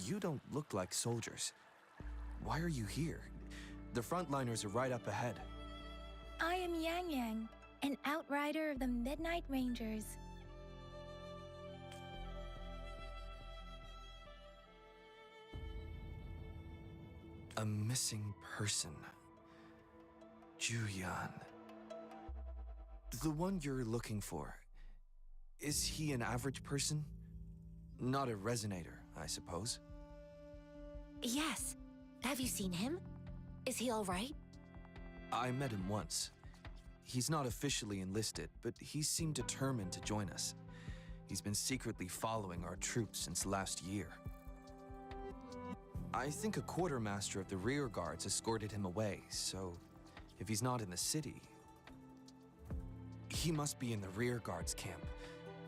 You don't look like soldiers. Why are you here? The frontliners are right up ahead. I am Yang Yang, an outrider of the Midnight Rangers. A missing person. Juyan. The one you're looking for. Is he an average person? Not a resonator, I suppose. Yes. Have you seen him? Is he all right? I met him once. He's not officially enlisted, but he seemed determined to join us. He's been secretly following our troops since last year. I think a quartermaster of the rear guards escorted him away, so if he's not in the city, he must be in the rear guards camp.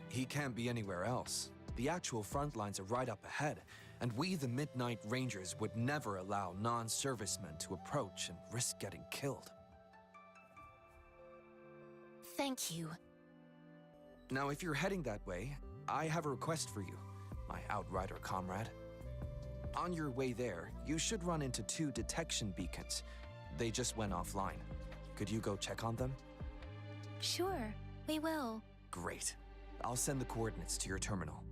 He can't be anywhere else. The actual front lines are right up ahead, and we, the Midnight Rangers, would never allow non-servicemen to approach and risk getting killed. Thank you. Now, if you're heading that way, I have a request for you, my outrider comrade. On your way there, you should run into 2 detection beacons. They just went offline. Could you go check on them? Sure, we will. Great. I'll send the coordinates to your terminal.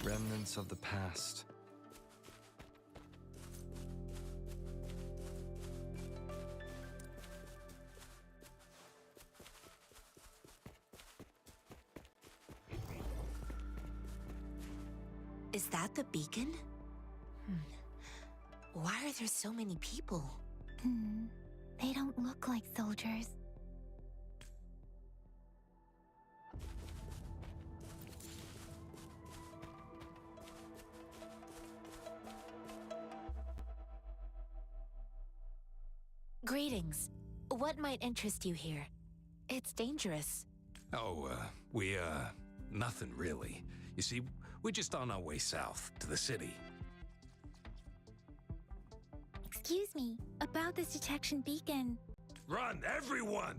Remnants of the past. Is that the beacon? Why are there so many people? They don't look like soldiers. Greetings. What might interest you here? It's dangerous. Oh, nothing really. You see, we're just on our way south to the city. Excuse me, about this detection beacon. Run, everyone!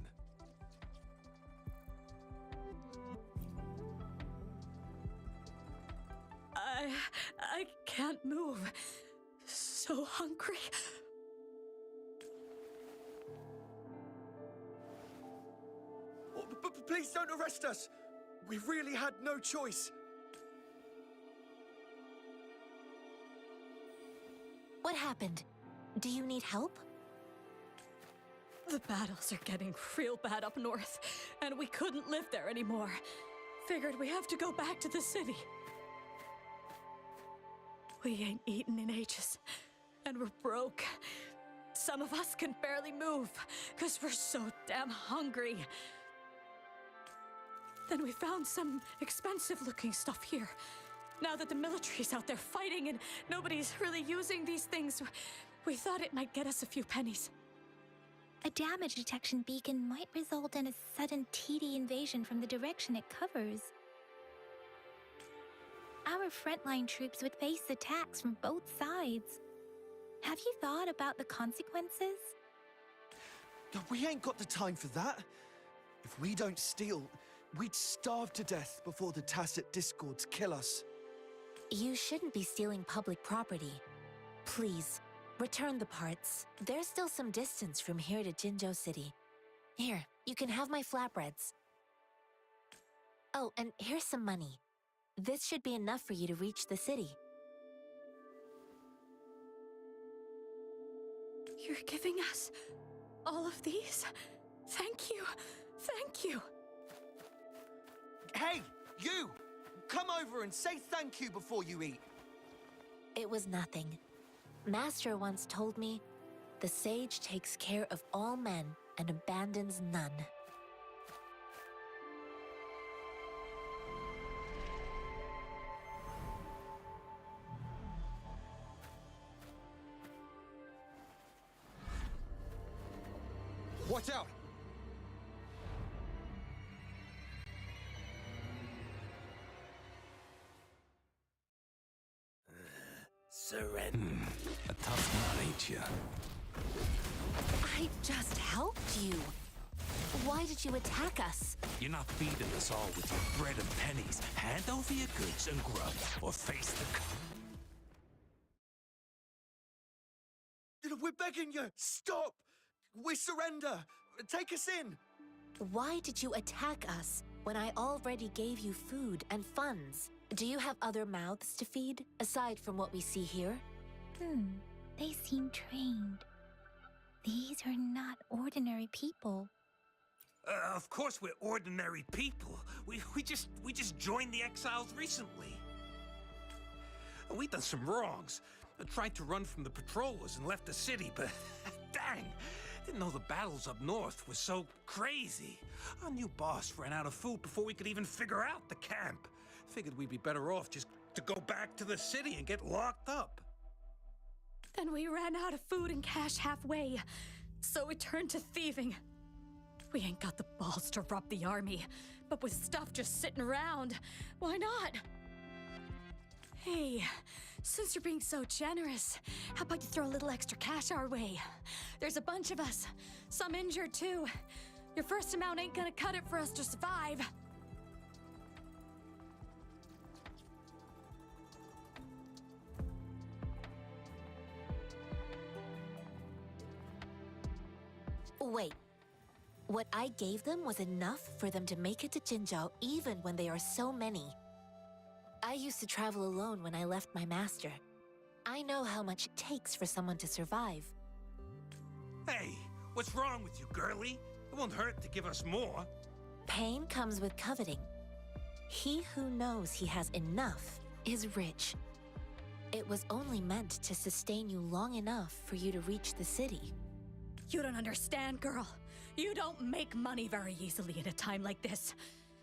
I can't move. So hungry. Please don't arrest us! We really had no choice. What happened? Do you need help? The battles are getting real bad up north, and we couldn't live there anymore. Figured we have to go back to the city. We ain't eaten in ages, and we're broke. Some of us can barely move, 'cause we're so damn hungry. Then we found some expensive-looking stuff here. Now that the military's out there fighting and nobody's really using these things, we thought it might get us a few pennies. A damage detection beacon might result in a sudden TD invasion from the direction it covers. Our frontline troops would face attacks from both sides. Have you thought about the consequences? We ain't got the time for that. If we don't steal, we'd starve to death before the tacit discords kill us. You shouldn't be stealing public property. Please, return the parts. There's still some distance from here to Jinzhou City. Here, you can have my flatbreads. Oh, and here's some money. This should be enough for you to reach the city. You're giving us all of these? Thank you. Thank you. Hey, you! Come over and say thank you before you eat. It was nothing. Master once told me, the sage takes care of all men and abandons none. Watch out! Surrender. A tough nut, ain't you? I just helped you. Why did you attack us? You're not feeding us all with your bread and pennies. Hand over your goods and grub, or face the We're begging you! Stop! We surrender! Take us in! Why did you attack us when I already gave you food and funds? Do you have other mouths to feed, aside from what we see here? They seem trained. These are not ordinary people. Of course we're ordinary people. We just joined the exiles recently. We done some wrongs. I tried to run from the patrollers and left the city, but dang, didn't know the battles up north were so crazy. Our new boss ran out of food before we could even figure out the camp. Figured we'd be better off just to go back to the city and get locked up. Then we ran out of food and cash halfway, so we turned to thieving. We ain't got the balls to rob the army, but with stuff just sitting around, why not? Hey, since you're being so generous, how about you throw a little extra cash our way? There's a bunch of us, some injured too. Your first amount ain't gonna cut it for us to survive. Wait. What I gave them was enough for them to make it to Jinzhou even when they are so many. I used to travel alone when I left my master. I know how much it takes for someone to survive. Hey, what's wrong with you, girlie? It won't hurt to give us more. Pain comes with coveting. He who knows he has enough is rich. It was only meant to sustain you long enough for you to reach the city. You don't understand, girl. You don't make money very easily in a time like this.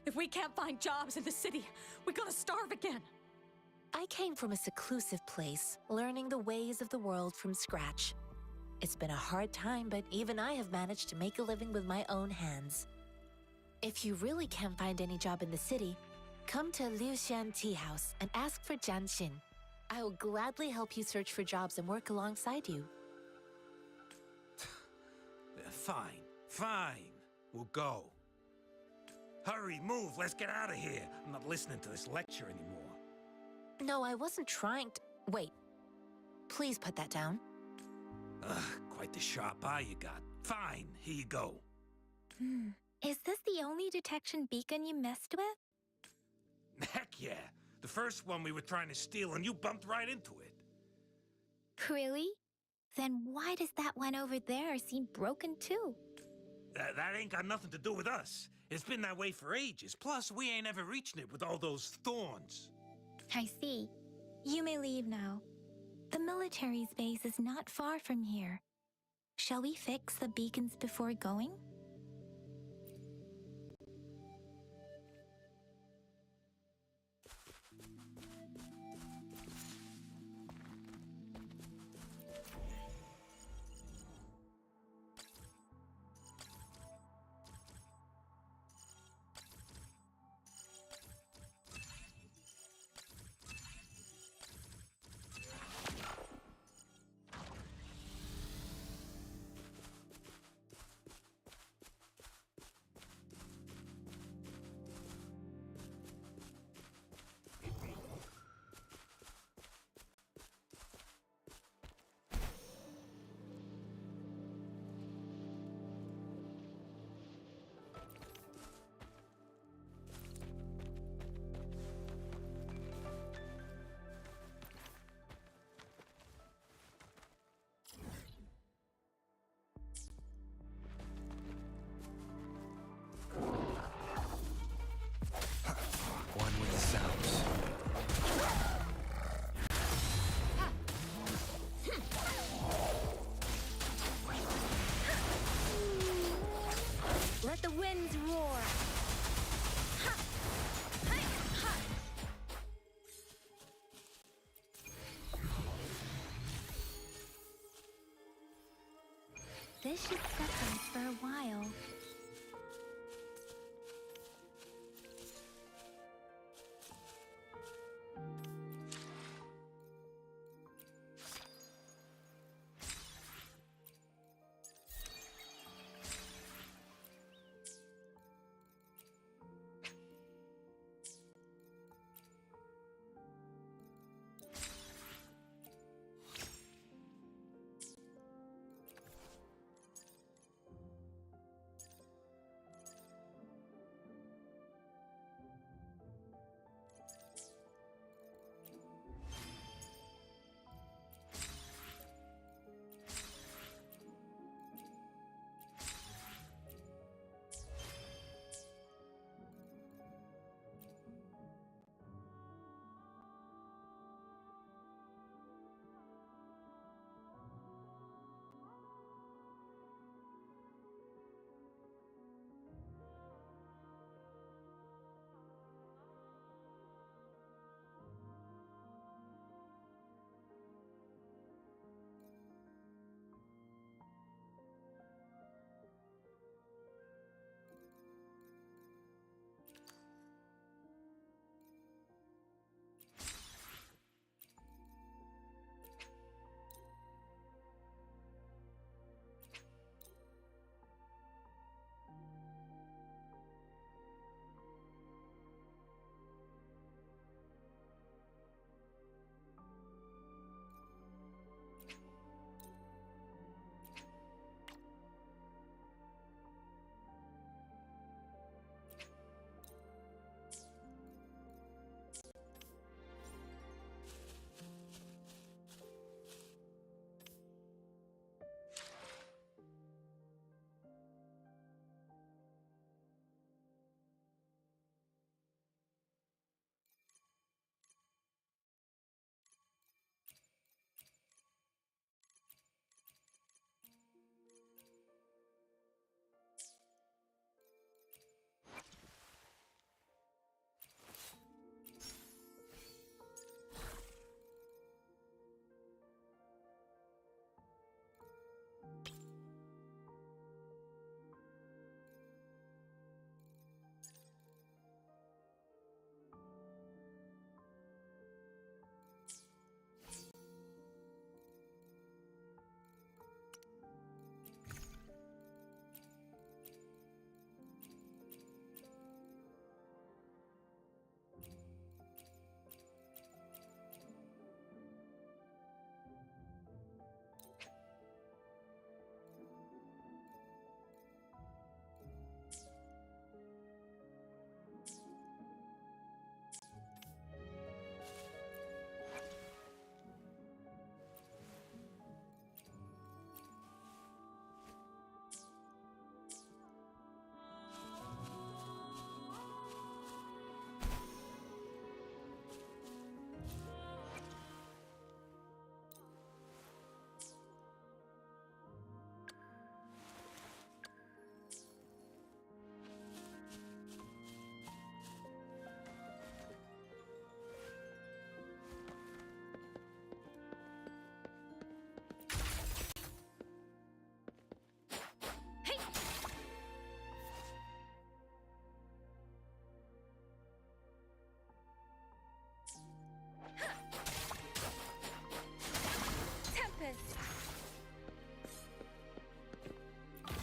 If we can't find jobs in the city, we're gonna starve again. I came from a seclusive place, learning the ways of the world from scratch. It's been a hard time, but even I have managed to make a living with my own hands. If you really can't find any job in the city, come to Liuxian Tea House and ask for Jian Xin. I will gladly help you search for jobs and work alongside you. Fine, fine. We'll go. Hurry, move, let's get out of here. I'm not listening to this lecture anymore. No, I wasn't trying to... Wait. Please put that down. Ugh, quite the sharp eye you got. Fine, here you go. Is this the only detection beacon you messed with? Heck yeah. The first one we were trying to steal and you bumped right into it. Really? Then why does that one over there seem broken too? That ain't got nothing to do with us. It's been that way for ages. Plus, we ain't ever reaching it with all those thorns. I see. You may leave now. The military's base is not far from here. Shall we fix the beacons before going? This should suffice for a while.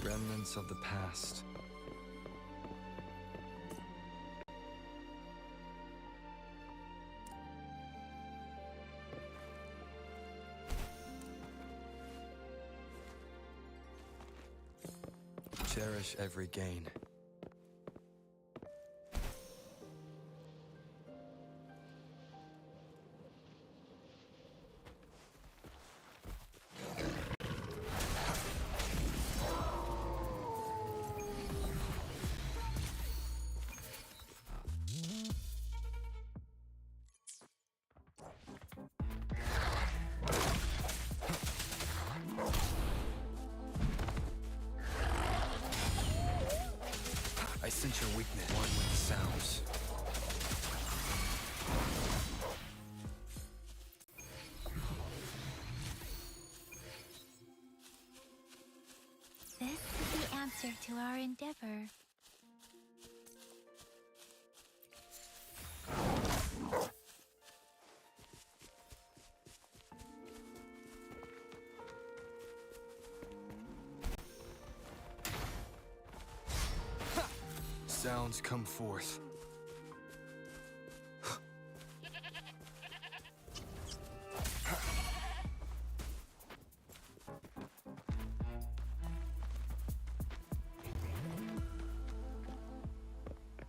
Remnants of the past. Cherish every gain. I sense your weakness. One with the sounds. for our endeavor. Sounds come forth.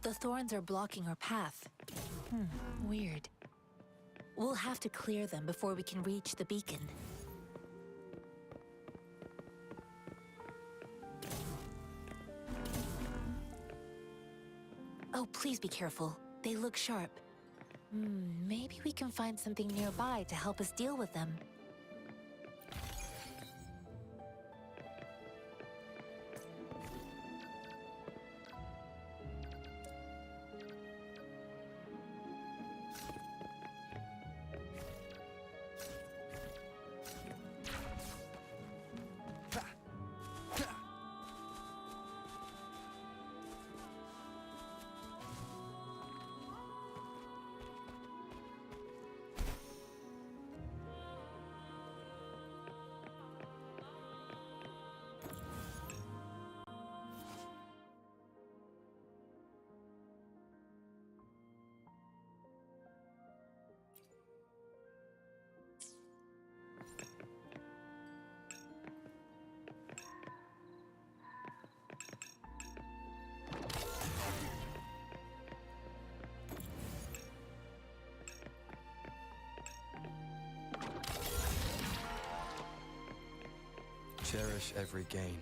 The thorns are blocking our path. Weird. We'll have to clear them before we can reach the beacon. Oh, please be careful. They look sharp. Maybe we can find something nearby to help us deal with them. Cherish every gain.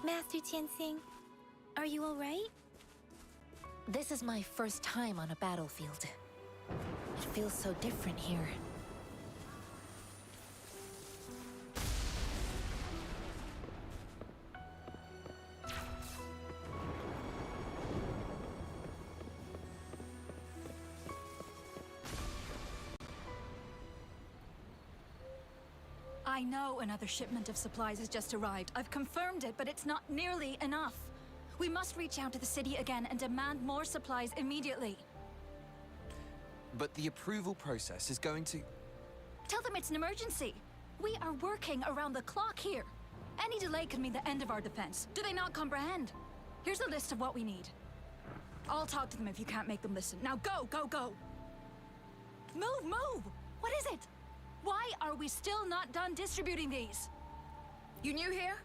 Master Tianxing, are you all right? This is my first time on a battlefield. It feels so different here. I know another shipment of supplies has just arrived. I've confirmed it, but it's not nearly enough. We must reach out to the city again and demand more supplies immediately. But the approval process is going to... Tell them it's an emergency. We are working around the clock here. Any delay could mean the end of our defense. Do they not comprehend? Here's a list of what we need. I'll talk to them if you can't make them listen. Now go, go, go! Move, move! What is it? Why are we still not done distributing these? You new here?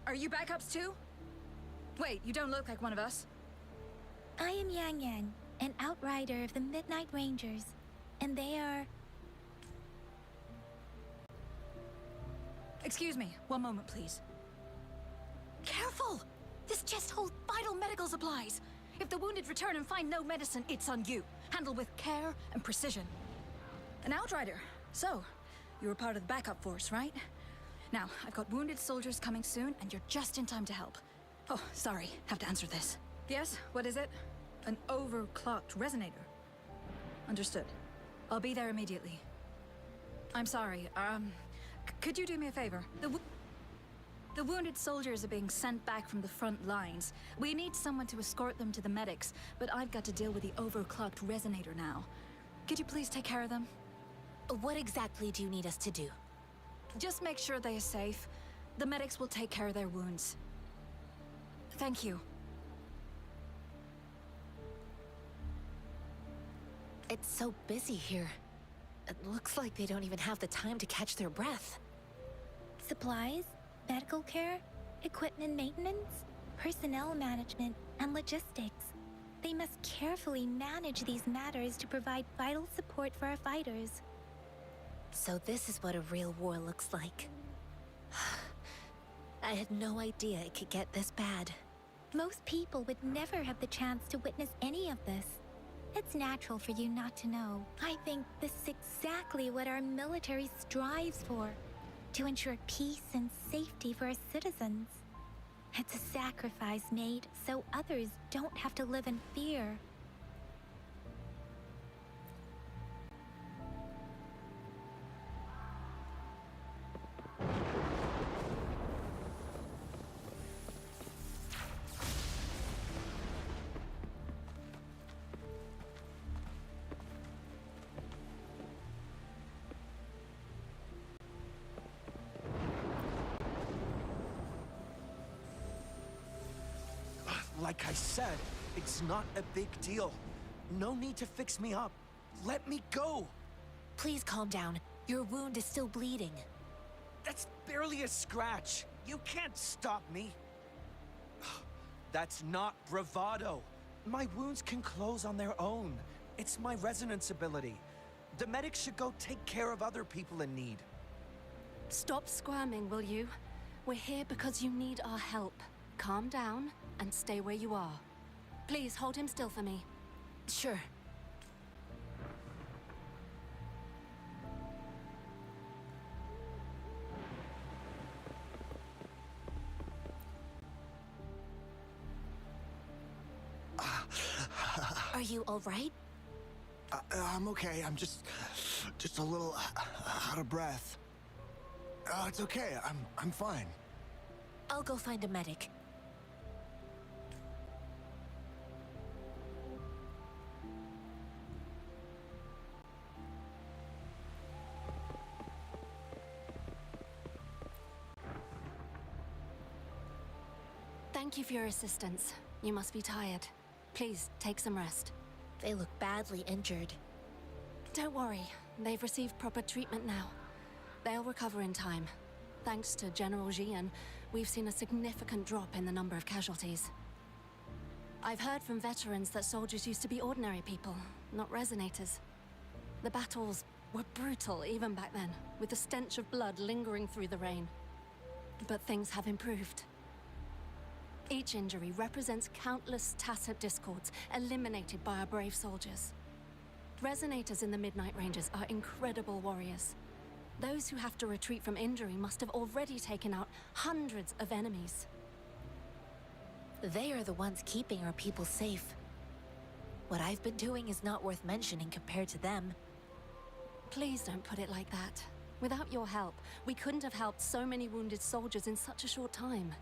Are you backups too? Wait, you don't look like one of us. I am Yang Yan, an outrider of the Midnight Rangers, and they are... Excuse me, one moment please. Careful! This chest holds vital medical supplies. If the wounded return and find no medicine, it's on you. Handle with care and precision. An outrider. So, you were part of the backup force, right? Now, I've got wounded soldiers coming soon, and you're just in time to help. Oh, sorry. Have to answer this. Yes? What is it? An overclocked resonator. Understood. I'll be there immediately. I'm sorry, could you do me a favor? The wounded soldiers are being sent back from the front lines. We need someone to escort them to the medics, but I've got to deal with the overclocked resonator now. Could you please take care of them? What exactly do you need us to do? Just make sure they are safe. The medics will take care of their wounds. Thank you. It's so busy here. It looks like they don't even have the time to catch their breath. Supplies, medical care, equipment maintenance, personnel management, and logistics. They must carefully manage these matters to provide vital support for our fighters. So this is what a real war looks like. I had no idea it could get this bad. Most people would never have the chance to witness any of this. It's natural for you not to know. I think this is exactly what our military strives for, to ensure peace and safety for our citizens. It's a sacrifice made so others don't have to live in fear. Like I said, it's not a big deal. No need to fix me up. Let me go. Please calm down. Your wound is still bleeding. That's barely a scratch. You can't stop me. That's not bravado. My wounds can close on their own. It's my resonance ability. The medics should go take care of other people in need. Stop squirming, will you? We're here because you need our help. Calm down and stay where you are. Please hold him still for me. Sure. Are you all right? I'm okay. I'm just a little out of breath. It's okay. I'm fine. I'll go find a medic. Thank you for your assistance. You must be tired. Please, take some rest. They look badly injured. Don't worry. They've received proper treatment now. They'll recover in time. Thanks to General Jian, we've seen a significant drop in the number of casualties. I've heard from veterans that soldiers used to be ordinary people, not resonators. The battles were brutal even back then, with the stench of blood lingering through the rain. But things have improved. Each injury represents countless tacit discords eliminated by our brave soldiers. Resonators in the Midnight Rangers are incredible warriors. Those who have to retreat from injury must have already taken out hundreds of enemies. They are the ones keeping our people safe. What I've been doing is not worth mentioning compared to them. Please don't put it like that. Without your help, we couldn't have helped so many wounded soldiers in such a short time.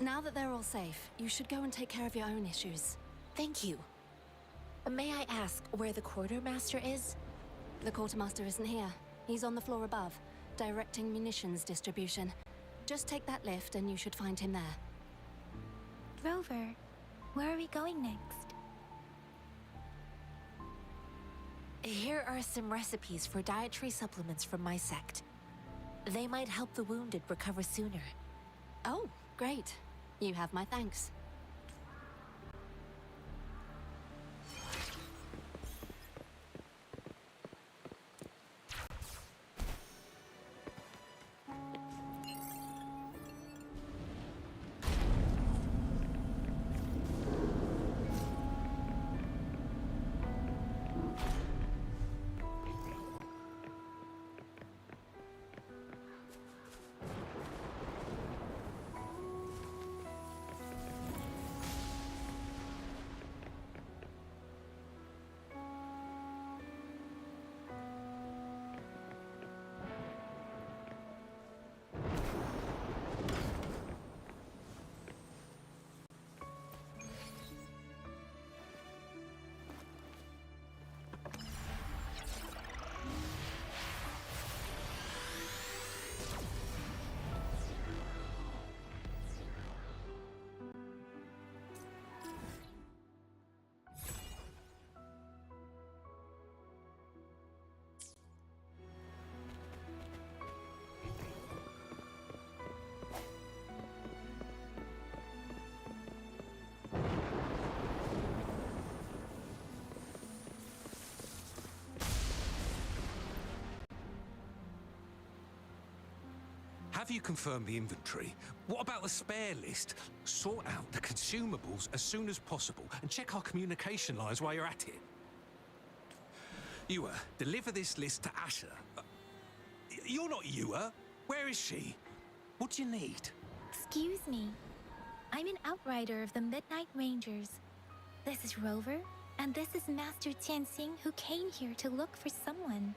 Now that they're all safe, you should go and take care of your own issues. Thank you. May I ask where the quartermaster is? The quartermaster isn't here. He's on the floor above, directing munitions distribution. Just take that lift and you should find him there. Rover, where are we going next? Here are some recipes for dietary supplements from my sect. They might help the wounded recover sooner. Oh, great. You have my thanks. Have you confirmed the inventory? What about the spare list? Sort out the consumables as soon as possible and check our communication lines while you're at it. Yua, deliver this list to Asher. You're not Yua. Where is she? What do you need? Excuse me. I'm an outrider of the Midnight Rangers. This is Rover, and this is Master Tianxing, who came here to look for someone.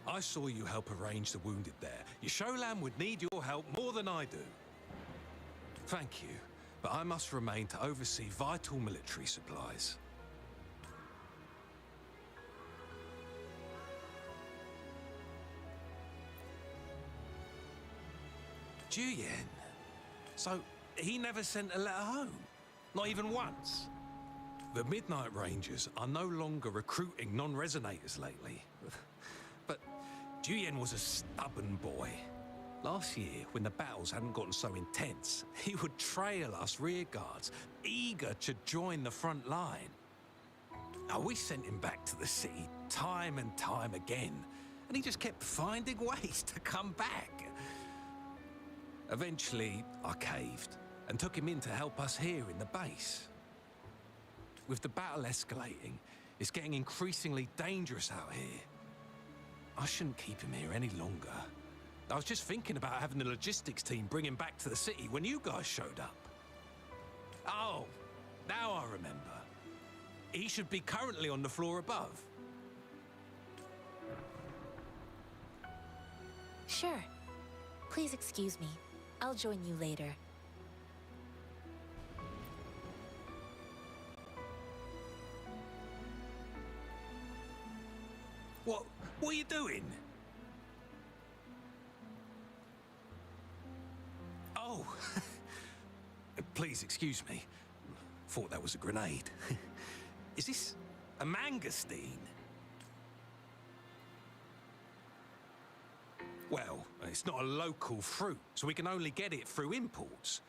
I saw you help arrange the wounded there. Yasholam would need your help more than I do. Thank you, but I must remain to oversee vital military supplies. Juyen. So, he never sent a letter home? Not even once? The Midnight Rangers are no longer recruiting non-resonators lately. But Juyen was a stubborn boy. Last year, when the battles hadn't gotten so intense, he would trail us rearguards, eager to join the front line. Now, we sent him back to the city time and time again, and he just kept finding ways to come back. Eventually, I caved and took him in to help us here in the base. With the battle escalating, it's getting increasingly dangerous out here. I shouldn't keep him here any longer. I was just thinking about having the logistics team bring him back to the city when you guys showed up. Oh, now I remember. He should be currently on the floor above. Sure. Please excuse me. I'll join you later. What are you doing? Oh, please excuse me. Thought that was a grenade. Is this a mangosteen? Well, it's not a local fruit, so we can only get it through imports.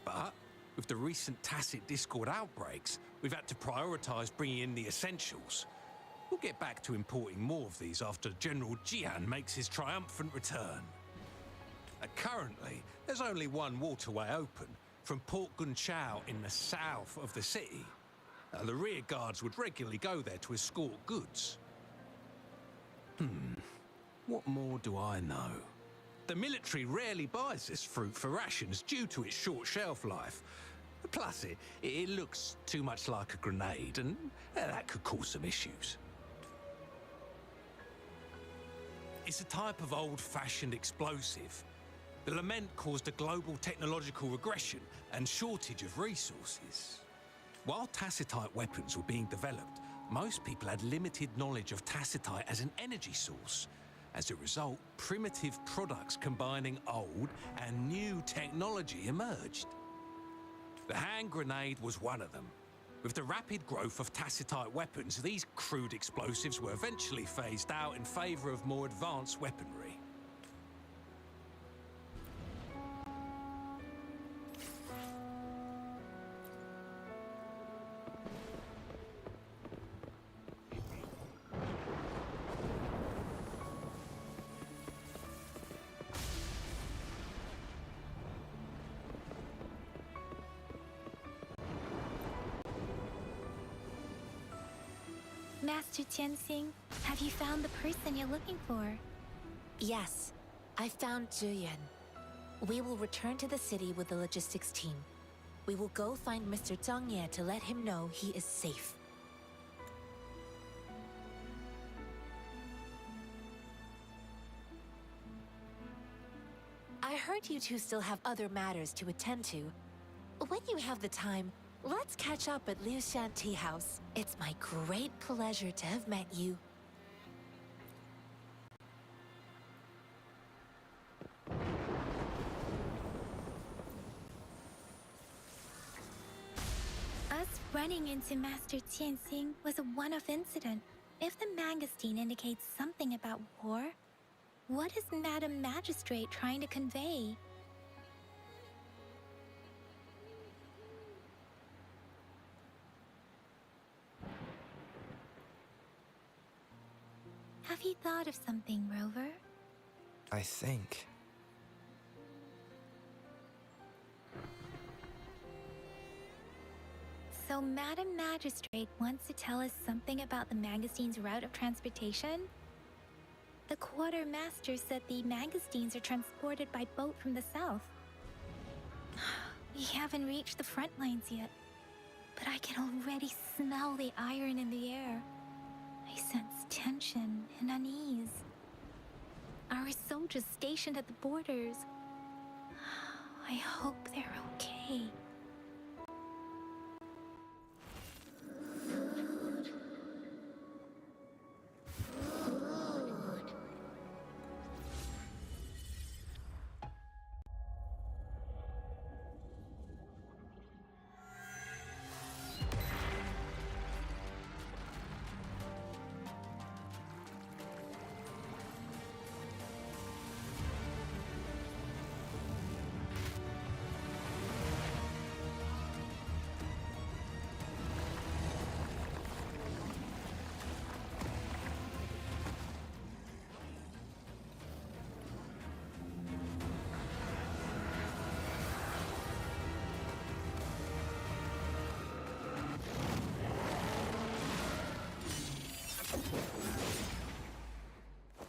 But with the recent tacit discord outbreaks, we've had to prioritize bringing in the essentials. We'll get back to importing more of these after General Jian makes his triumphant return. Currently, there's only one waterway open, from Port Gunchao in the south of the city. The rear guards would regularly go there to escort goods. What more do I know? The military rarely buys this fruit for rations due to its short shelf life. Plus, it looks too much like a grenade, and that could cause some issues. It's a type of old-fashioned explosive. The lament caused a global technological regression and shortage of resources. While tacitite weapons were being developed, most people had limited knowledge of tacitite as an energy source. As a result, primitive products combining old and new technology emerged. The hand grenade was one of them. With the rapid growth of tacitite weapons, these crude explosives were eventually phased out in favor of more advanced weaponry. Master Tianxing, have you found the person you're looking for? Yes, I found Juyen. We will return to the city with the logistics team. We will go find Mr. Zhang Ye to let him know he is safe. I heard you two still have other matters to attend to. When you have the time, let's catch up at Liu Shan Tea House. It's my great pleasure to have met you. Us running into Master Tianxing was a one-off incident. If the mangosteen indicates something about war, what is Madam Magistrate trying to convey? Have you thought of something, Rover? I think. So Madam Magistrate wants to tell us something about the magazine's route of transportation? The quartermaster said the magazines are transported by boat from the south. We haven't reached the front lines yet, but I can already smell the iron in the air. I sense tension and unease. Our soldiers stationed at the borders. I hope they're okay.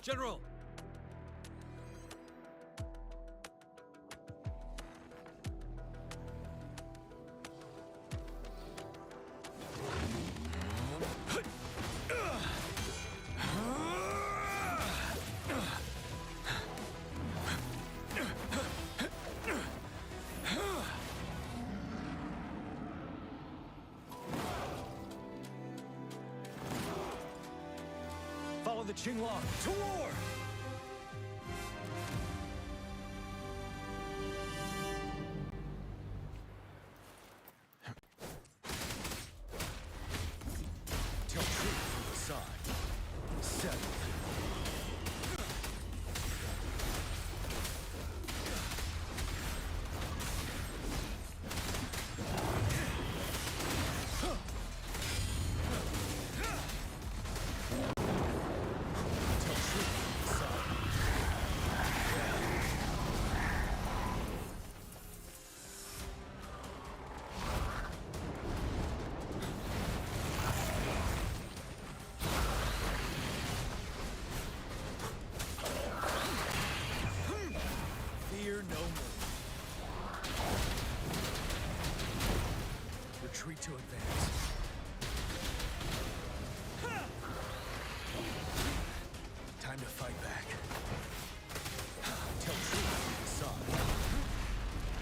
General! Follow the Qinglong to war! Tell truth from the side. Settle. Fear no more. Retreat to advance. Time to fight back. Tell truth from the side.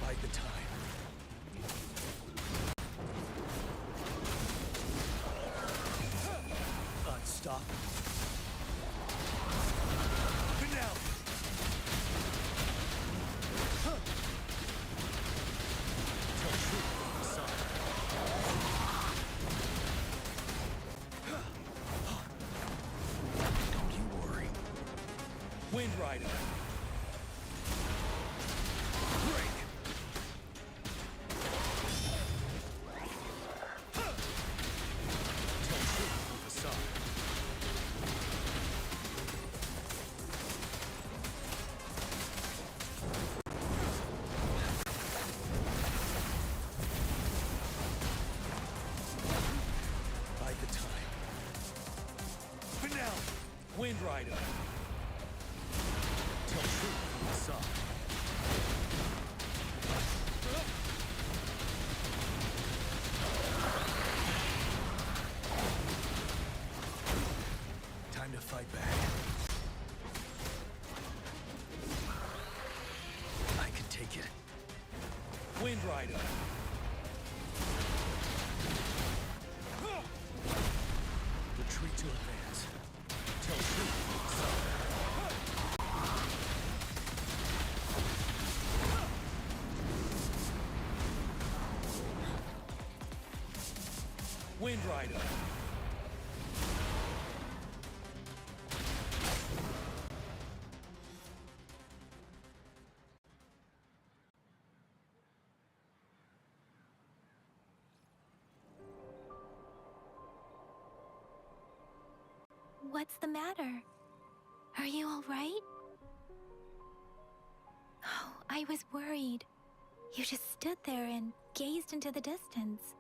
Bide the time. Unstoppable. Finale. Tell truth from the side. Don't you worry. Wind Rider. Break. Tell truth from the side. Bide the time. Finale. Wind Rider. Tell truth from the side. Time to fight back. I can take it. Wind Rider. Retreat to advance. Tell truth from the side. Wind Rider. What's the matter? Are you all right? Oh, I was worried. You just stood there and gazed into the distance.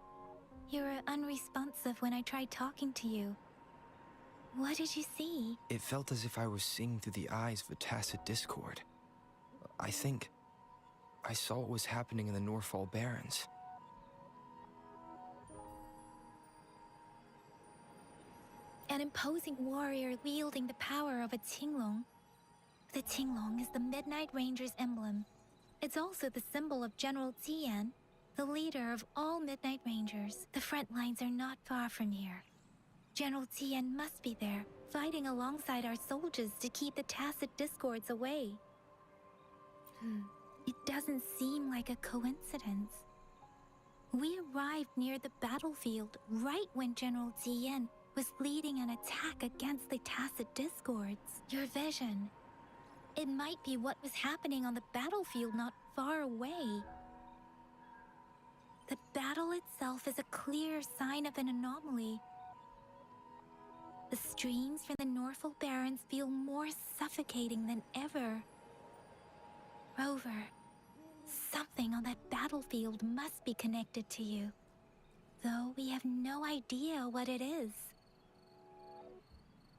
You were unresponsive when I tried talking to you. What did you see? It felt as if I was seeing through the eyes of a tacit discord. I think I saw what was happening in the Norfall Barrens. An imposing warrior wielding the power of a Tinglong. The Tinglong is the Midnight Ranger's emblem. It's also the symbol of General Tian, the leader of all Midnight Rangers. The front lines are not far from here. General Tian must be there, fighting alongside our soldiers to keep the tacit discords away. It doesn't seem like a coincidence. We arrived near the battlefield right when General Tian was leading an attack against the tacit discords. Your vision. It might be what was happening on the battlefield not far away. The battle itself is a clear sign of an anomaly. The streams from the Norfall Barrens feel more suffocating than ever. Rover, something on that battlefield must be connected to you, though we have no idea what it is.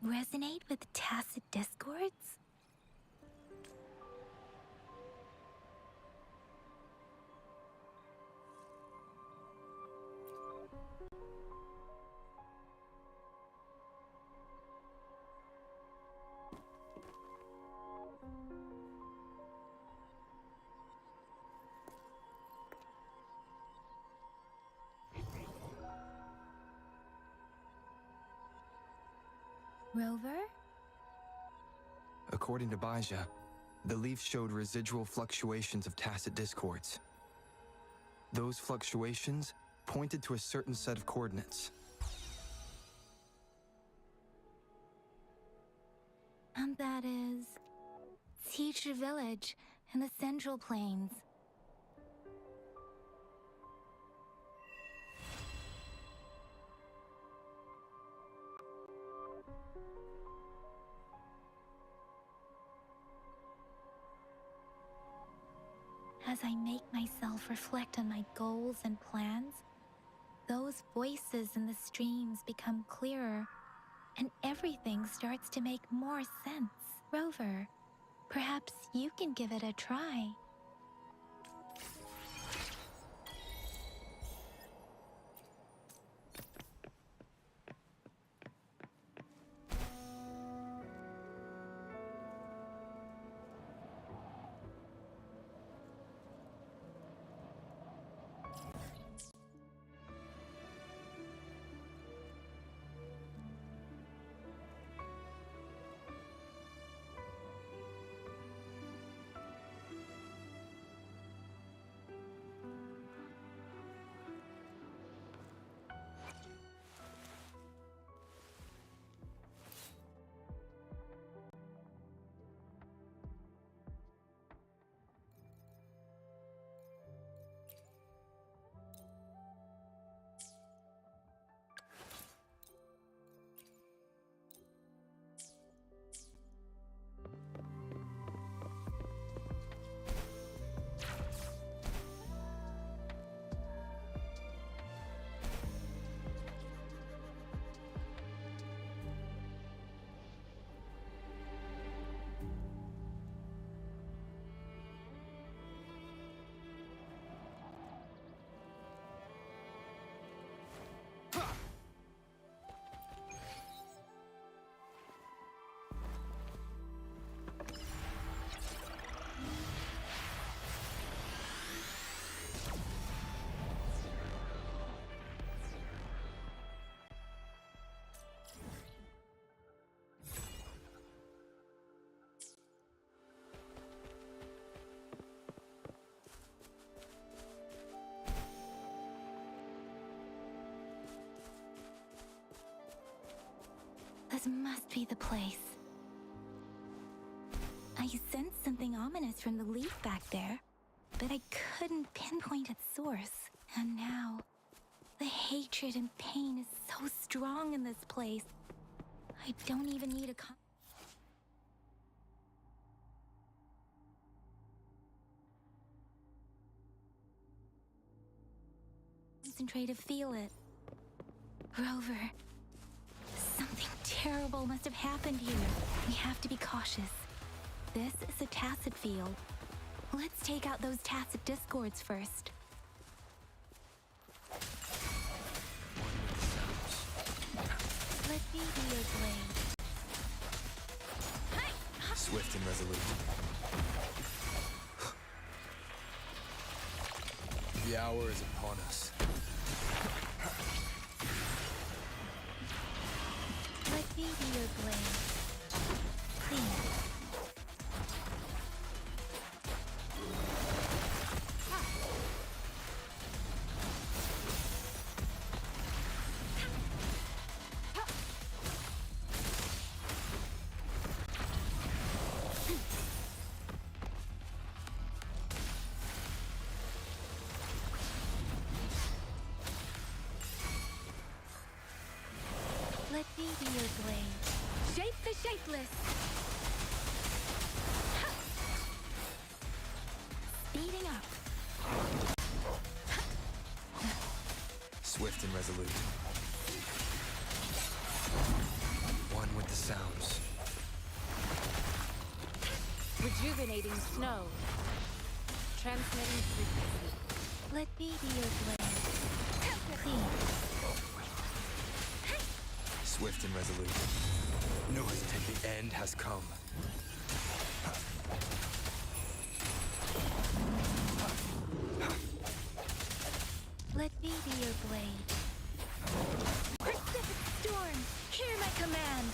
Resonate with tacit discords? Rover? According to Baija, the leaf showed residual fluctuations of tacit discords. Those fluctuations pointed to a certain set of coordinates. And that is Teacher Village in the Central Plains. As I make myself reflect on my goals and plans, those voices in the streams become clearer, and everything starts to make more sense. Rover, perhaps you can give it a try. This must be the place. I sensed something ominous from the leaf back there, but I couldn't pinpoint its source. And now, the hatred and pain is so strong in this place. I don't even need a concentrate to feel it. Rover, something terrible must have happened here. We have to be cautious. This is a tacit field. Let's take out those tacit discords first. Let me be your blade. Swift and resolute. The hour is upon us. Let me be your blade. Clean. Let me be your blade. Shape the shapeless. Ha! Speeding up. Swift and resolute. One with the sounds. Rejuvenating snow. Transmitting frequency. Let me be your blade. Clean. Swift and resolute. No hesitation. The end has come. Let me be your blade. Precipitate storm, hear my command.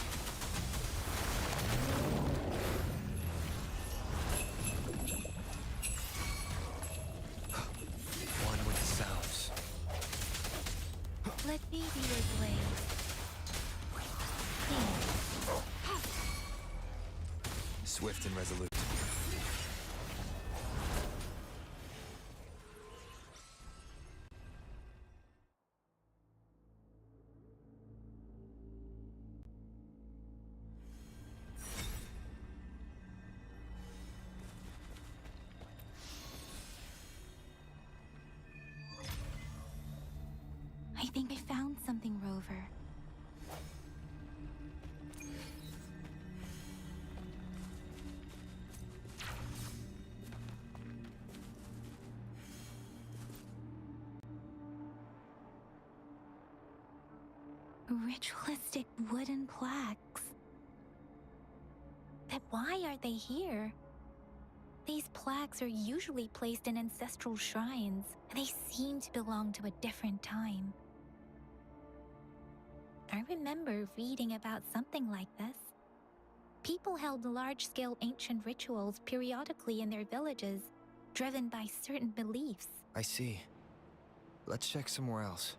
One with the sounds. Let me be your blade. Clean. Swift and resolute. I think I found something, Rover. Ritualistic wooden plaques. But why are they here? These plaques are usually placed in ancestral shrines, and they seem to belong to a different time. I remember reading about something like this. People held large-scale ancient rituals periodically in their villages, driven by certain beliefs. I see. Let's check somewhere else.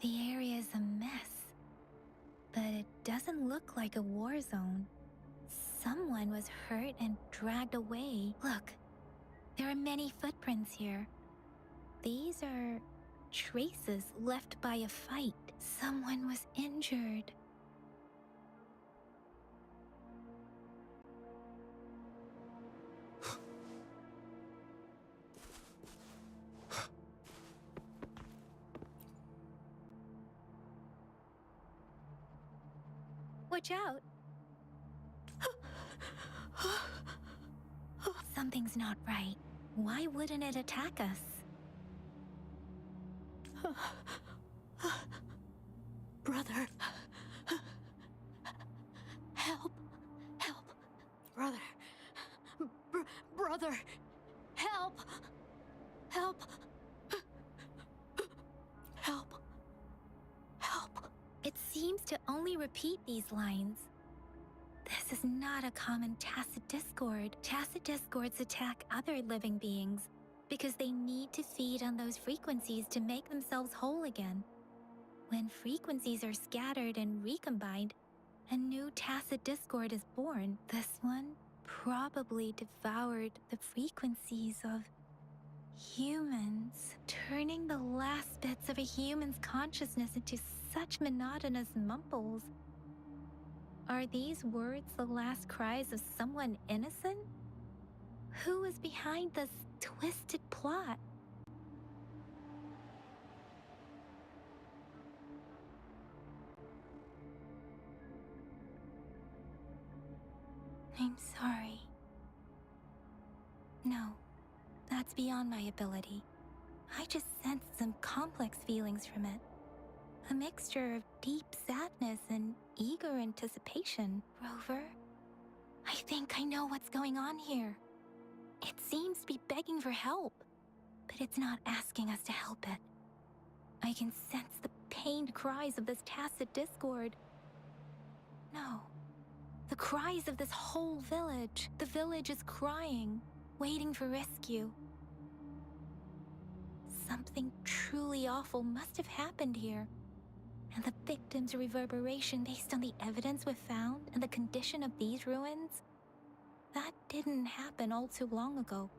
The area is a mess, but it doesn't look like a war zone. Someone was hurt and dragged away. Look, there are many footprints here. These are traces left by a fight. Someone was injured. Watch out. Something's not right. Why wouldn't it attack us? Brother. Help. Help. Brother. Brother. Help. Help. Help. Help. It seems to only repeat these lines. This is not a common tacit discord. Tacit discords attack other living beings because they need to feed on those frequencies to make themselves whole again. When frequencies are scattered and recombined, A new tacit discord is born. This one probably devoured the frequencies of humans, turning the last bits of a human's consciousness into such monotonous mumbles. Are these words the last cries of someone innocent? Who is behind this twisted plot? I'm sorry. No, that's beyond my ability. I just sensed some complex feelings from it. A mixture of deep sadness and eager anticipation. Rover, I think I know what's going on here. It seems to be begging for help, but it's not asking us to help it. I can sense the pained cries of this tacit discord. No, the cries of this whole village. The village is crying, waiting for rescue. Something truly awful must have happened here. And the victim's reverberation based on the evidence we've found and the condition of these ruins, that didn't happen all too long ago.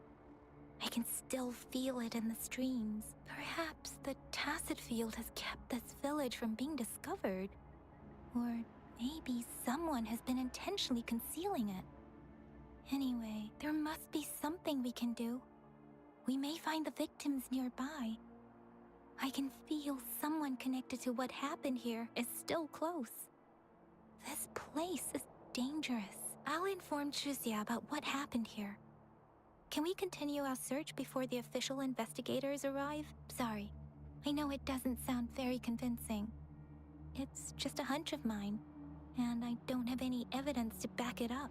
I can still feel it in the streams. Perhaps the tacit field has kept this village from being discovered. Or maybe someone has been intentionally concealing it. Anyway, there must be something we can do. We may find the victims nearby. I can feel someone connected to what happened here is still close. This place is dangerous. I'll inform Shuzia about what happened here. Can we continue our search before the official investigators arrive? Sorry, I know it doesn't sound very convincing. It's just a hunch of mine, and I don't have any evidence to back it up.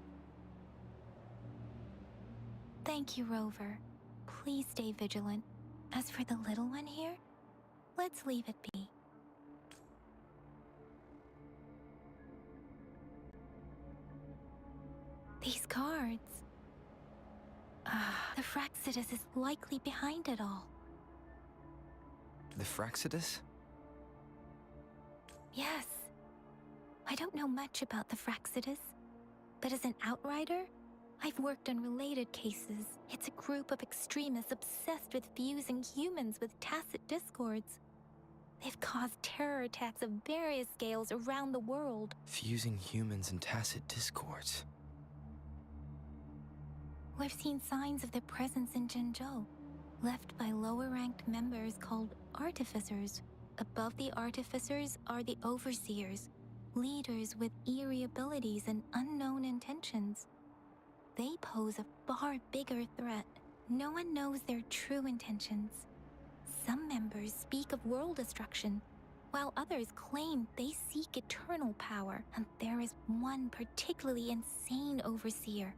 Thank you, Rover. Please stay vigilant. As for the little one here, let's leave it be. These cards. The Fraxidus is likely behind it all. The Fraxidus? Yes. I don't know much about the Fraxidus, but as an outrider, I've worked on related cases. It's a group of extremists obsessed with fusing humans with tacit discords. They've caused terror attacks of various scales around the world. Fusing humans and tacit discords. We've seen signs of their presence in Zhengzhou, left by lower-ranked members called artificers. Above the artificers are the overseers, leaders with eerie abilities and unknown intentions. They pose a far bigger threat. No one knows their true intentions. Some members speak of world destruction, while others claim they seek eternal power. And there is one particularly insane overseer.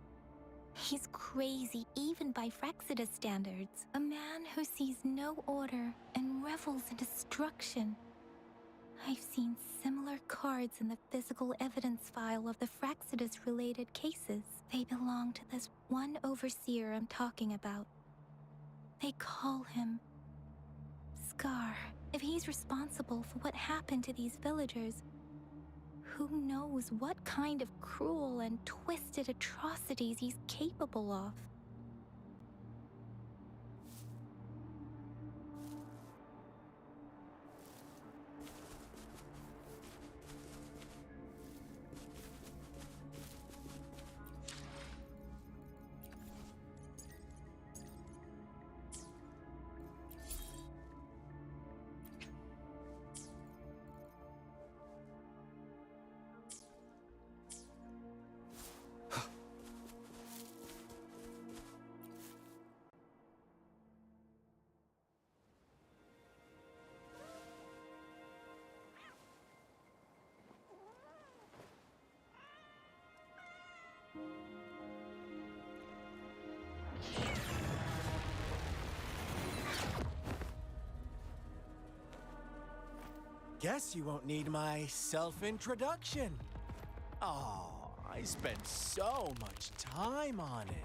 He's crazy even by Fraxidus standards. A man who sees no order and revels in destruction. I've seen similar cards in the physical evidence file of the Fraxidus-related cases. They belong to this one overseer I'm talking about. They call him Scar. If he's responsible for what happened to these villagers, who knows what kind of cruel and twisted atrocities he's capable of? Guess you won't need my self-introduction. Oh, I spent so much time on it.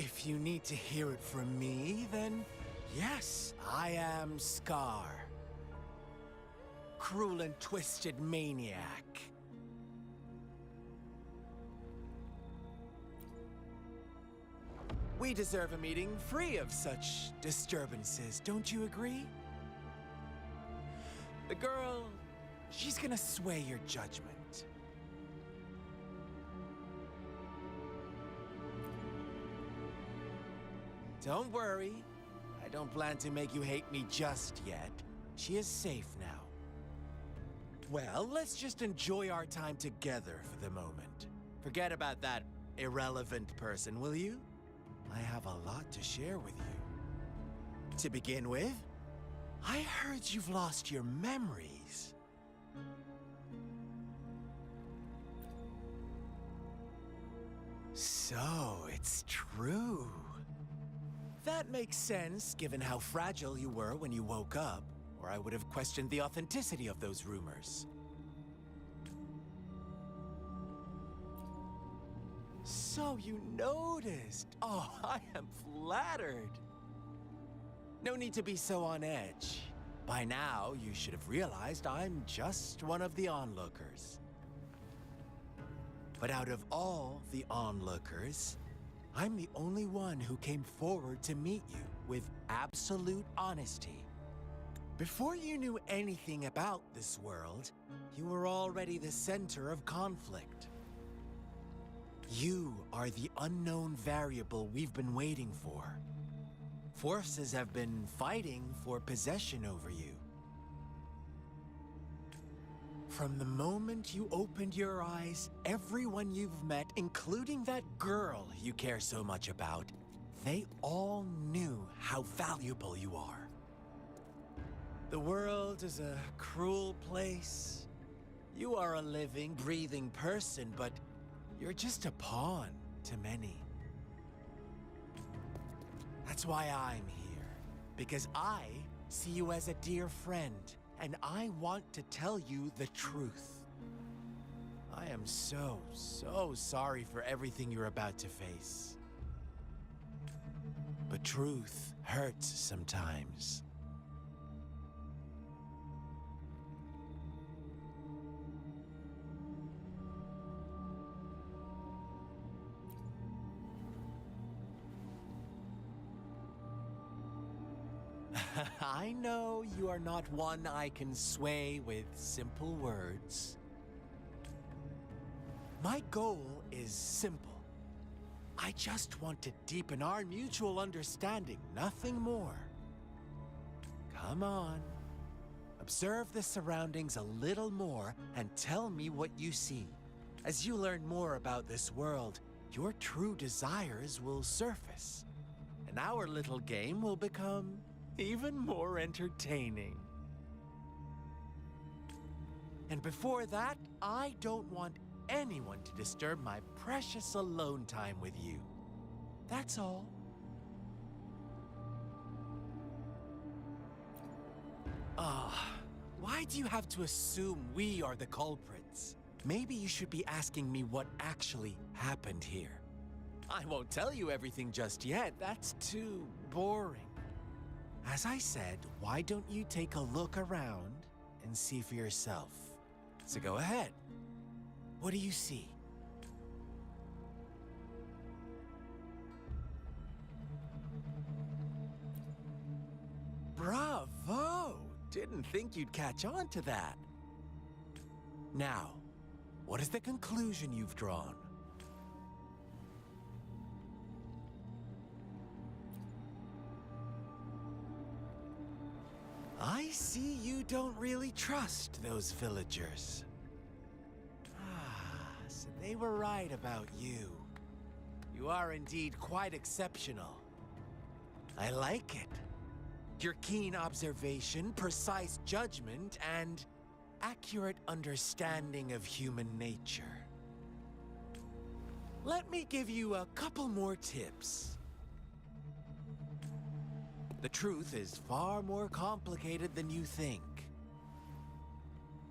If you need to hear it from me, then yes, I am Scar. Cruel and twisted maniac. We deserve a meeting free of such disturbances, don't you agree? The girl, she's gonna sway your judgment. Don't worry, I don't plan to make you hate me just yet. She is safe now. Well, let's just enjoy our time together for the moment. Forget about that irrelevant person, will you? I have a lot to share with you. To begin with, I heard you've lost your memories. So, it's true. That makes sense, given how fragile you were when you woke up, or I would have questioned the authenticity of those rumors. So you noticed. Oh, I am flattered. No need to be so on edge. By now, you should have realized I'm just one of the onlookers. But out of all the onlookers, I'm the only one who came forward to meet you with absolute honesty. Before you knew anything about this world, you were already the center of conflict. You are the unknown variable we've been waiting for. Forces have been fighting for possession over you. From the moment you opened your eyes, everyone you've met, including that girl you care so much about, they all knew how valuable you are. The world is a cruel place. You are a living, breathing person, but you're just a pawn to many. That's why I'm here, because I see you as a dear friend, and I want to tell you the truth. I am so sorry for everything you're about to face. But truth hurts sometimes. I know you are not one I can sway with simple words. My goal is simple. I just want to deepen our mutual understanding, nothing more. Come on. Observe the surroundings a little more and tell me what you see. As you learn more about this world, your true desires will surface, and our little game will become even more entertaining. And before that, I don't want anyone to disturb my precious alone time with you. That's all. Why do you have to assume we are the culprits? Maybe you should be asking me what actually happened here. I won't tell you everything just yet. That's too boring. As I said, why don't you take a look around and see for yourself? So go ahead. What do you see? Bravo! Didn't think you'd catch on to that. Now, what is the conclusion you've drawn? I see you don't really trust those villagers. So they were right about you. You are indeed quite exceptional. I like it. Your keen observation, precise judgment, and accurate understanding of human nature. Let me give you a couple more tips. The truth is far more complicated than you think.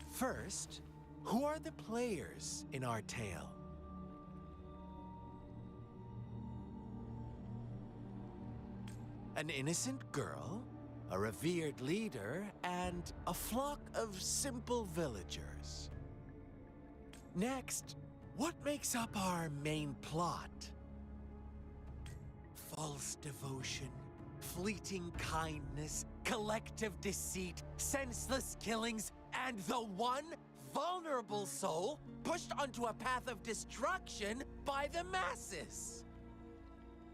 First, who are the players in our tale? an innocent girl, a revered leader, and a flock of simple villagers. Next, what makes up our main plot? False devotion, fleeting kindness, collective deceit, senseless killings, and the one vulnerable soul pushed onto a path of destruction by the masses.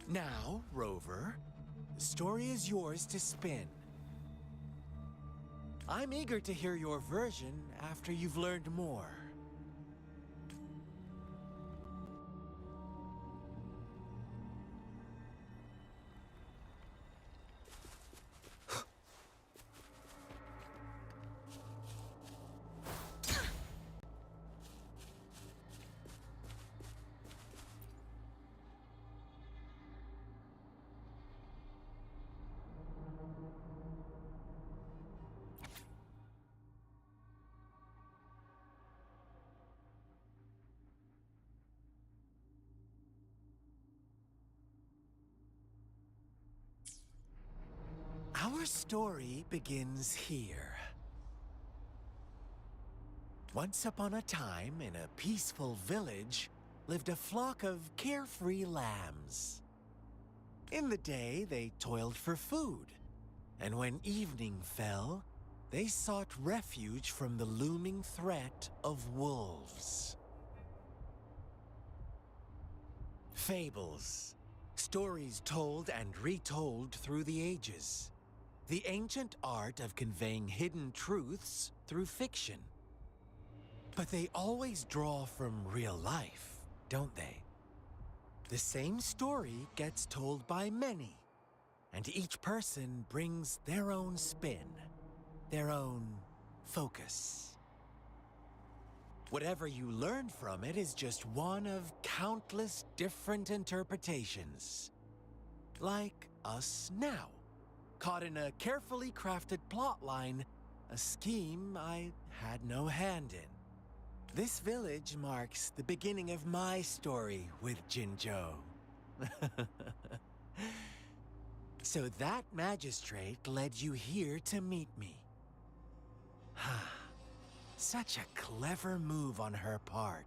Now, Rover, the story is yours to spin. I'm eager to hear your version after you've learned more. Our story begins here. Once upon a time, in a peaceful village, lived a flock of carefree lambs. In the day, they toiled for food, and when evening fell, they sought refuge from the looming threat of wolves. Fables, stories told and retold through the ages. The ancient art of conveying hidden truths through fiction. But they always draw from real life, don't they? The same story gets told by many, and each person brings their own spin, their own focus. Whatever you learn from it is just one of countless different interpretations. Like us now. Caught in a carefully crafted plotline, a scheme I had no hand in. This village marks the beginning of my story with Jinzhou. So that magistrate led you here to meet me. Such a clever move on her part.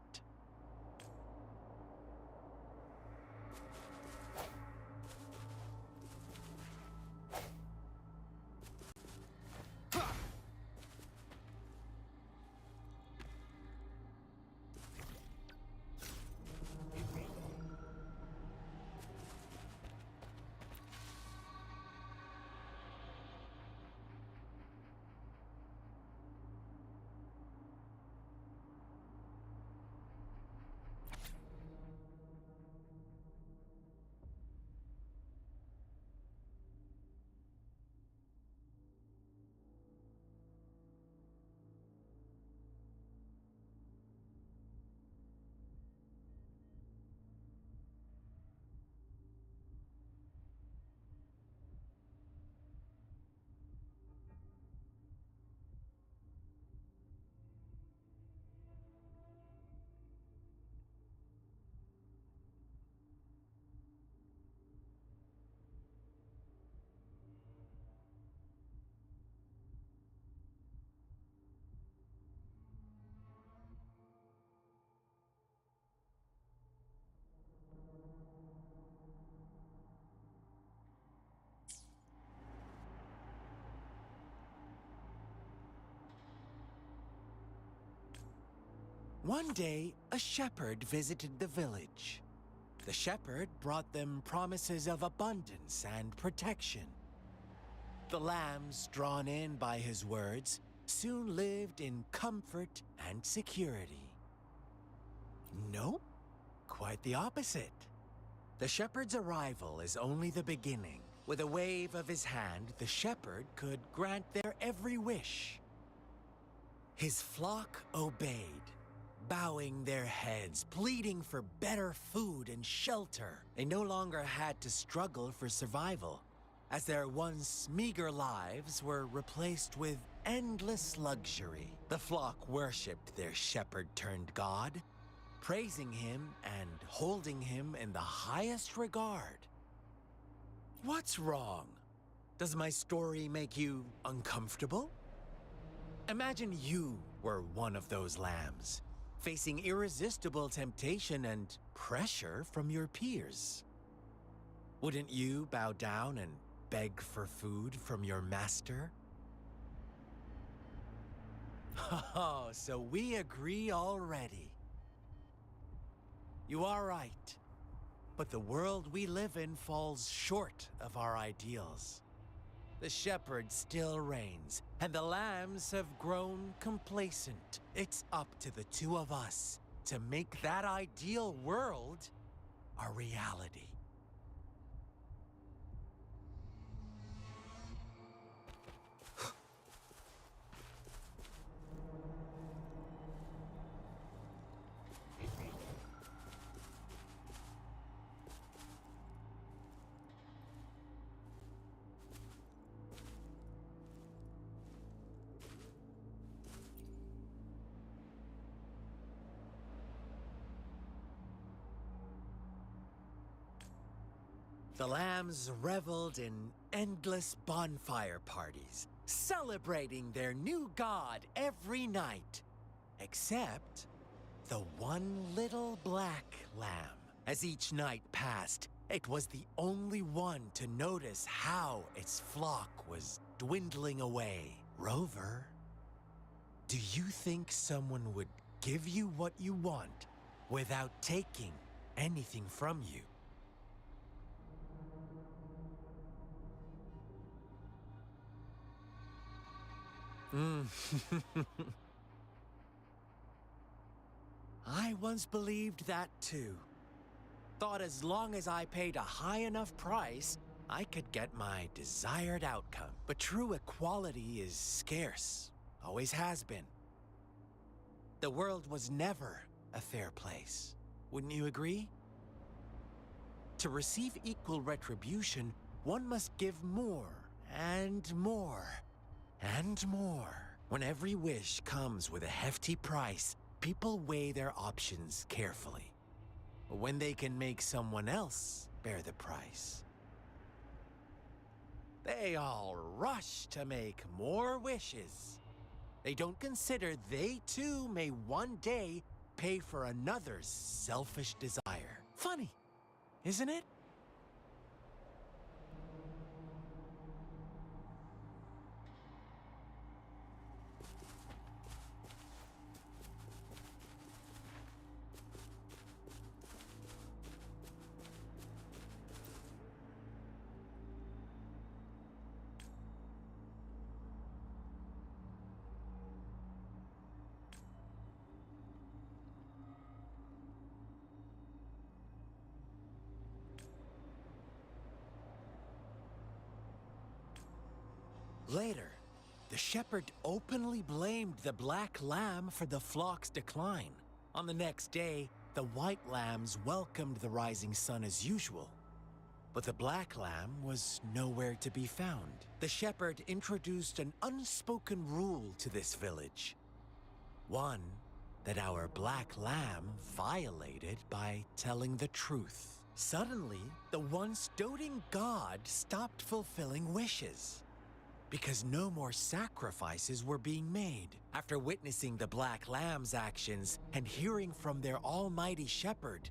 One day, a shepherd visited the village. The shepherd brought them promises of abundance and protection. The lambs, drawn in by his words, soon lived in comfort and security. Nope, quite the opposite. The shepherd's arrival is only the beginning. With a wave of his hand, the shepherd could grant their every wish. His flock obeyed, bowing their heads, pleading for better food and shelter. They no longer had to struggle for survival, as their once meager lives were replaced with endless luxury. The flock worshipped their shepherd-turned-god, praising him and holding him in the highest regard. What's wrong Does my story make you uncomfortable? Imagine you were one of those lambs, facing irresistible temptation and pressure from your peers. Wouldn't you bow down and beg for food from your master? Oh, so we agree already. You are right, but the world we live in falls short of our ideals. The shepherd still reigns, and the lambs have grown complacent. It's up to the two of us to make that ideal world a reality. The lambs reveled in endless bonfire parties, celebrating their new god every night. Except the one little black lamb. As each night passed, it was the only one to notice how its flock was dwindling away. Rover, do you think someone would give you what you want without taking anything from you? I once believed that too. Thought as long as I paid a high enough price, I could get my desired outcome. But true equality is scarce, always has been. The world was never a fair place. Wouldn't you agree? To receive equal retribution, one must give more and more. And more. When every wish comes with a hefty price, people weigh their options carefully. When they can make someone else bear the price, they all rush to make more wishes. They don't consider they too may one day pay for another's selfish desire. Funny, isn't it? Later, the shepherd openly blamed the black lamb for the flock's decline. On the next day, the white lambs welcomed the rising sun as usual. But the black lamb was nowhere to be found. The shepherd introduced an unspoken rule to this village. One that our black lamb violated by telling the truth. Suddenly, the once doting god stopped fulfilling wishes, because no more sacrifices were being made. After witnessing the black lamb's actions and hearing from their almighty shepherd,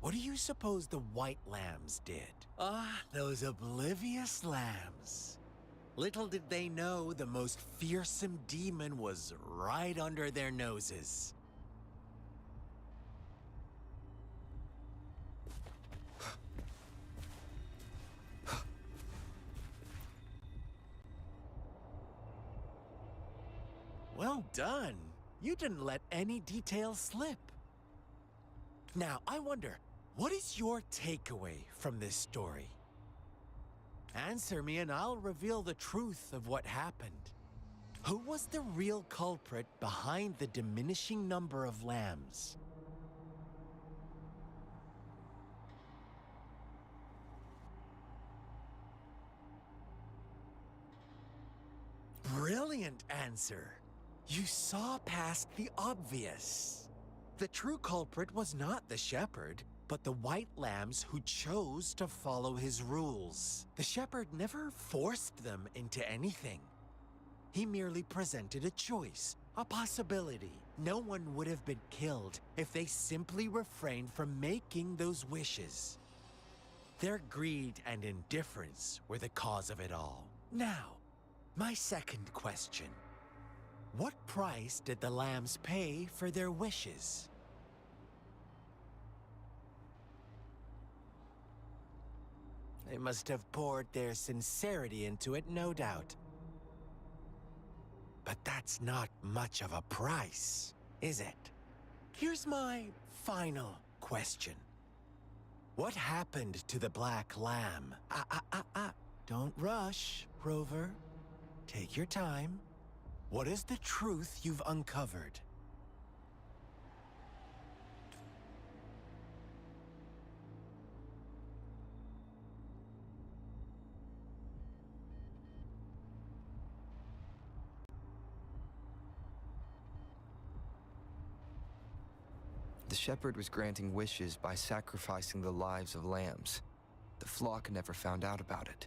what do you suppose the white lambs did? Those oblivious lambs. Little did they know the most fearsome demon was right under their noses. Well done. You didn't let any details slip. Now, I wonder, what is your takeaway from this story? Answer me and I'll reveal the truth of what happened. Who was the real culprit behind the diminishing number of lambs? Brilliant answer. You saw past the obvious. The true culprit was not the shepherd, but the white lambs who chose to follow his rules. The shepherd never forced them into anything. He merely presented a choice, a possibility. No one would have been killed if they simply refrained from making those wishes. Their greed and indifference were the cause of it all. Now, my second question. What price did the lambs pay for their wishes? They must have poured their sincerity into it, no doubt. But that's not much of a price, is it? Here's my final question. What happened to the black lamb? Don't rush, Rover. Take your time. What is the truth you've uncovered? The shepherd was granting wishes by sacrificing the lives of lambs. The flock never found out about it.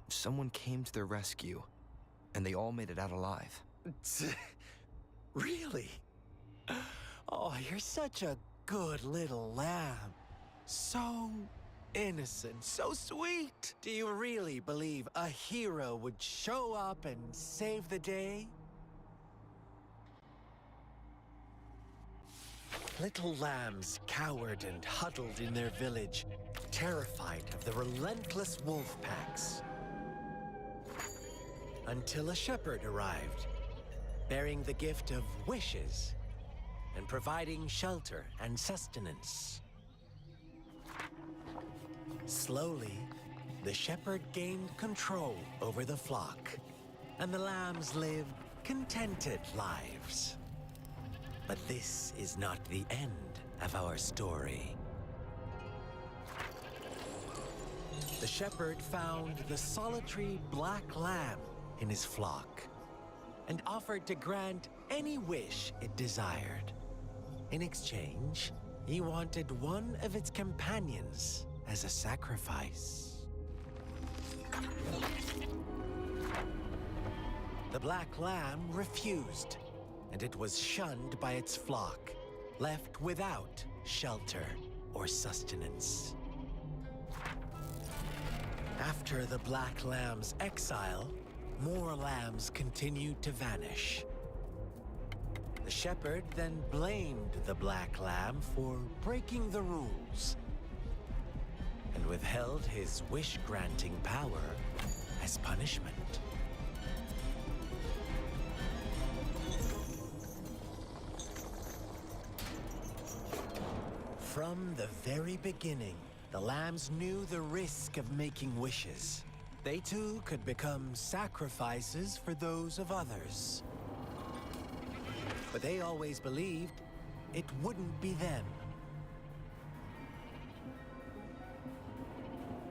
Someone came to their rescue, and they all made it out alive. Really? Oh, you're such a good little lamb. So innocent, so sweet. Do you really believe a hero would show up and save the day? Little lambs cowered and huddled in their village, terrified of the relentless wolf packs. Until a shepherd arrived, bearing the gift of wishes and providing shelter and sustenance. Slowly, the shepherd gained control over the flock, and the lambs lived contented lives. But this is not the end of our story. The shepherd found the solitary black lamb in his flock and offered to grant any wish it desired. In exchange, he wanted one of its companions as a sacrifice. The black lamb refused, and it was shunned by its flock, left without shelter or sustenance. After the black lamb's exile, more lambs continued to vanish. The shepherd then blamed the black lamb for breaking the rules and withheld his wish-granting power as punishment. From the very beginning, the lambs knew the risk of making wishes. They too could become sacrifices for those of others. But they always believed it wouldn't be them.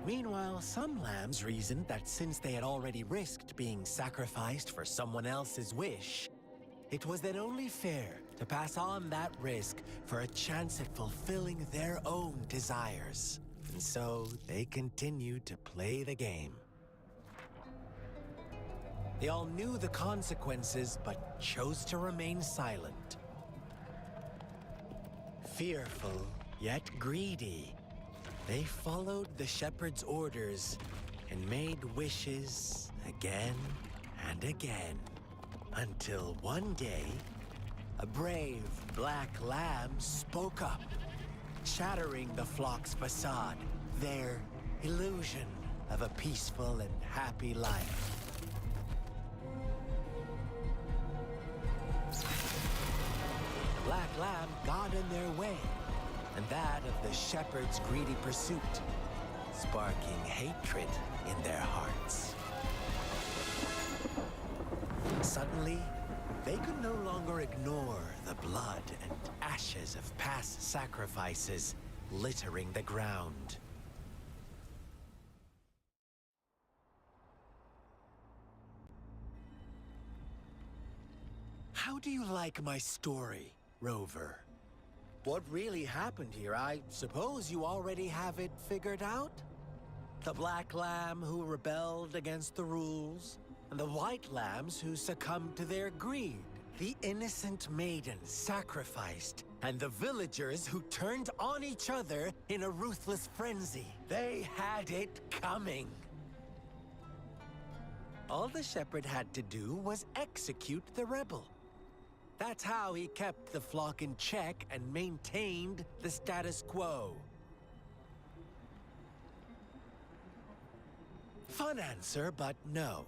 Meanwhile, some lambs reasoned that since they had already risked being sacrificed for someone else's wish, it was then only fair to pass on that risk for a chance at fulfilling their own desires. And so they continued to play the game. They all knew the consequences, but chose to remain silent. Fearful, yet greedy, they followed the shepherd's orders and made wishes again and again, until one day, a brave black lamb spoke up, shattering the flock's facade, their illusion of a peaceful and happy life. The black lamb got in their way, and that of the shepherd's greedy pursuit, sparking hatred in their hearts. Suddenly, they could no longer ignore the blood and ashes of past sacrifices littering the ground. How do you like my story, Rover? What really happened here? I suppose you already have it figured out? The black lamb who rebelled against the rules, and the white lambs who succumbed to their greed. The innocent maidens sacrificed, and the villagers who turned on each other in a ruthless frenzy. They had it coming. All the shepherd had to do was execute the rebel. That's how he kept the flock in check and maintained the status quo. Fun answer, but no.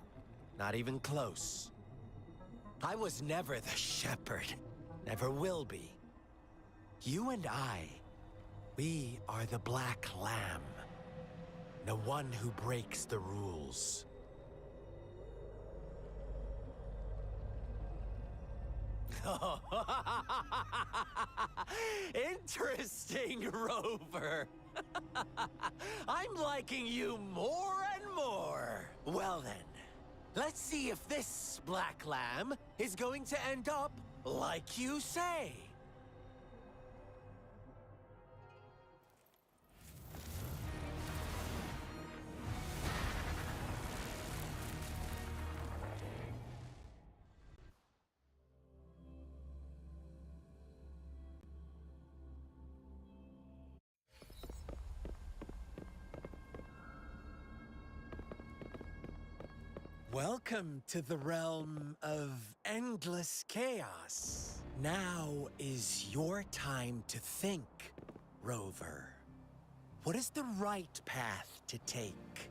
Not even close. I was never the shepherd. Never will be. You and I, we are the black lamb. The one who breaks the rules. Interesting, Rover. I'm liking you more and more. Well then, let's see if this black lamb is going to end up like you say. Welcome to the realm of endless chaos. Now is your time to think, Rover. What is the right path to take?